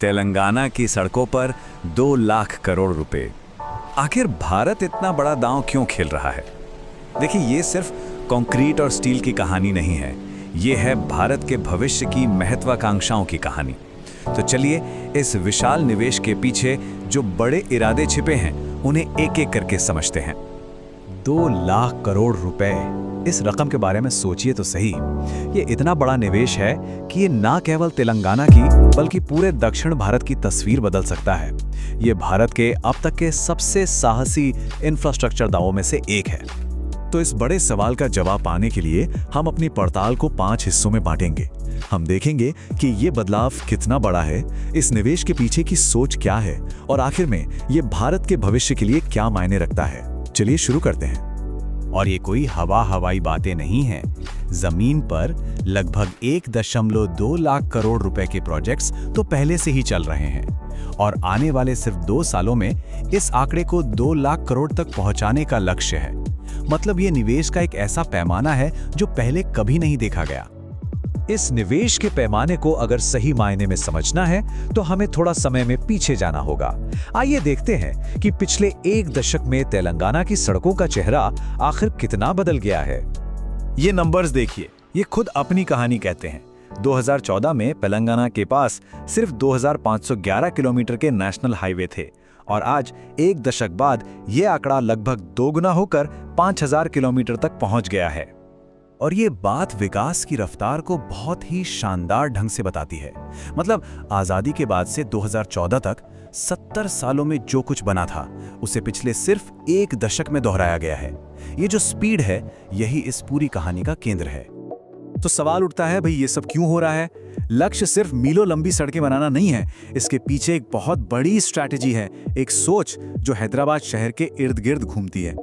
तेलंगाना की सड़कों पर 2 लाख करोड़ रुपए। आखिर भारत इतना बड़ा दांव क्यों खेल रहा है? देखिए, ये सिर्फ कंक्रीट और स्टील की कहानी नहीं है, ये है भारत के भविष्य की महत्वाकांक्षाओं की कहानी। तो चलिए इस विशाल निवेश के पीछे जो बड़े इरादे छिपे हैं उन्हें एक एक करके समझते हैं। 2 लाख करोड़ रुपए, इस रकम के बारे में सोचिए तो सही। ये इतना बड़ा निवेश है कि ये ना केवल तेलंगाना की बल्कि पूरे दक्षिण भारत की तस्वीर बदल सकता है। ये भारत के अब तक के सबसे साहसी इंफ्रास्ट्रक्चर दावों में से एक है। तो इस बड़े सवाल का जवाब पाने के लिए हम अपनी पड़ताल को 5 हिस्सों में बांटेंगे। हम देखेंगे कि ये बदलाव कितना बड़ा है, इस निवेश के पीछे की सोच क्या है और आखिर में ये भारत के भविष्य के लिए क्या मायने रखता है। चलिए शुरू करते हैं। और ये कोई हवाई बातें नहीं हैं। जमीन पर लगभग 1.2 लाख करोड़ रुपए के प्रोजेक्ट्स तो पहले से ही चल रहे हैं और आने वाले सिर्फ 2 सालों में इस आंकड़े को 2 लाख करोड़ तक पहुंचाने का लक्ष्य है। मतलब ये निवेश का एक ऐसा पैमाना है जो पहले कभी नहीं देखा गया। इस निवेश के पैमाने को अगर सही मायने में समझना है तो हमें थोड़ा समय में पीछे जाना होगा। आइए देखते हैं कि पिछले 1 दशक में तेलंगाना की सड़कों का चेहरा आखिर कितना बदल गया है। ये नंबर्स देखिए, ये खुद अपनी कहानी कहते हैं। 2014 में तेलंगाना के पास सिर्फ 2511 किलोमीटर के नेशनल हाईवे थे और आज 1 दशक बाद ये आंकड़ा लगभग दोगुना होकर 5000 किलोमीटर तक पहुंच गया है। और ये बात विकास की रफ्तार को बहुत ही शानदार ढंग से बताती है। मतलब आजादी के बाद से 2014 तक 70 सालों में जो कुछ बना था उसे पिछले सिर्फ 1 दशक में दोहराया गया है। ये जो स्पीड है यही इस पूरी कहानी का केंद्र है। तो सवाल उठता है, भाई ये सब क्यों हो रहा है? लक्ष्य सिर्फ मीलों लंबी सड़कें बनाना नहीं है, इसके पीछे एक बहुत बड़ी स्ट्रैटेजी है, एक सोच जो हैदराबाद शहर के इर्द गिर्द घूमती है।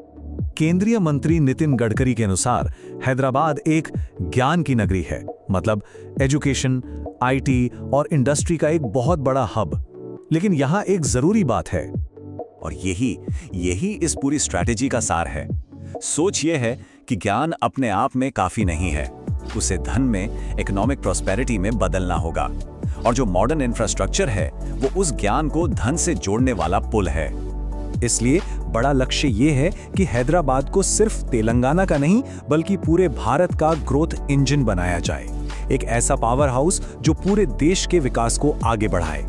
केंद्रीय मंत्री नितिन गडकरी के अनुसार हैदराबाद एक ज्ञान की नगरी है, मतलब एजुकेशन, आईटी और इंडस्ट्री का एक बहुत बड़ा हब। लेकिन यहाँ एक जरूरी बात है और यही इस पूरी स्ट्रैटेजी का सार है। सोच ये है कि ज्ञान अपने आप में काफी नहीं है, उसे धन में, इकोनॉमिक प्रॉस्पेरिटी में बदलना होगा। और जो मॉडर्न इंफ्रास्ट्रक्चर है वो उस ज्ञान को धन से जोड़ने वाला पुल है। इसलिए बड़ा लक्ष्य ये है कि हैदराबाद को सिर्फ तेलंगाना का नहीं बल्कि पूरे भारत का ग्रोथ इंजन बनाया जाए, एक ऐसा पावर हाउस जो पूरे देश के विकास को आगे बढ़ाए।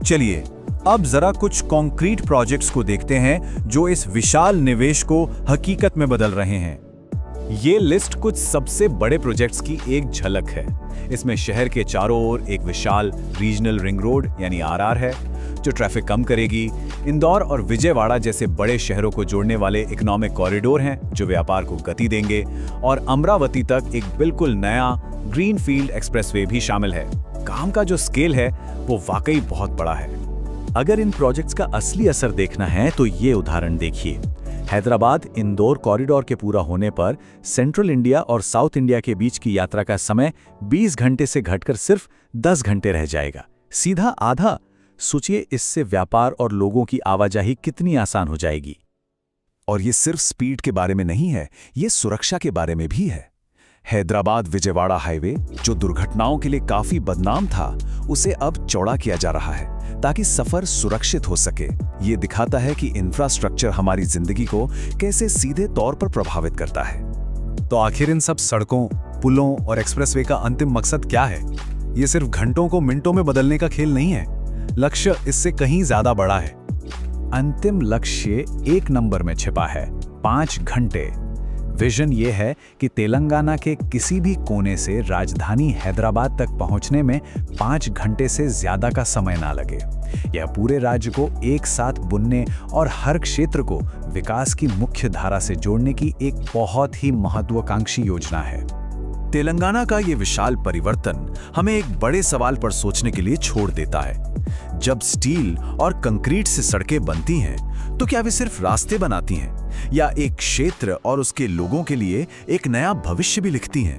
चलिए अब जरा कुछ कॉन्क्रीट प्रोजेक्ट्स को देखते हैं जो इस विशाल निवेश को हकीकत में बदल रहे हैं। ये लिस्ट कुछ सबसे बड़े प्रोजेक्ट्स की एक झलक है। इसमें शहर के चारों ओर एक विशाल रीजनल रिंग रोड यानी आरआर है जो ट्रैफिक कम करेगी। इंदौर और विजयवाड़ा जैसे बड़े शहरों को जोड़ने वाले इकोनॉमिक कॉरिडोर हैं जो व्यापार को गति देंगे और अमरावती तक एक बिल्कुल नया ग्रीनफील्ड एक्सप्रेसवे भी शामिल है। काम का जो स्केल है वो वाकई बहुत बड़ा है। अगर इन प्रोजेक्ट्स का असली असर देखना है तो ये उदाहरण देखिए। हैदराबाद इंदौर कॉरिडोर के पूरा होने पर सेंट्रल इंडिया और साउथ इंडिया के बीच की यात्रा का समय 20 घंटे से घटकर सिर्फ 10 घंटे रह जाएगा, सीधा आधा। सोचिए इससे व्यापार और लोगों की आवाजाही कितनी आसान हो जाएगी। और ये सिर्फ स्पीड के बारे में नहीं है, ये सुरक्षा के बारे में भी है। हैदराबाद विजयवाड़ा हाईवे जो दुर्घटनाओं के लिए काफी बदनाम था उसे अब चौड़ा किया जा रहा है ताकि सफर सुरक्षित हो सके। ये दिखाता है कि इंफ्रास्ट्रक्चर हमारी जिंदगी को कैसे सीधे तौर पर प्रभावित करता है। तो आखिर इन सब सड़कों, पुलों और एक्सप्रेसवे का अंतिम मकसद क्या है? ये सिर्फ घंटों को मिनटों में बदलने का खेल नहीं है, लक्ष्य इससे कहीं ज्यादा बड़ा है। अंतिम लक्ष्य 1 नंबर में छिपा है, 5 घंटे। विजन ये है कि तेलंगाना के किसी भी कोने से राजधानी हैदराबाद तक पहुंचने में 5 घंटे से ज्यादा का समय ना लगे। यह पूरे राज्य को एक साथ बुनने और हर क्षेत्र को विकास की मुख्य धारा से जोड़ने की एक बहुत ही महत्वाकांक्षी योजना है। तेलंगाना का ये विशाल परिवर्तन हमें एक बड़े सवाल पर सोचने के लिए छोड़ देता है। जब स्टील और कंक्रीट से सड़कें बनती हैं तो क्या वे सिर्फ रास्ते बनाती हैं या एक क्षेत्र और उसके लोगों के लिए एक नया भविष्य भी लिखती हैं?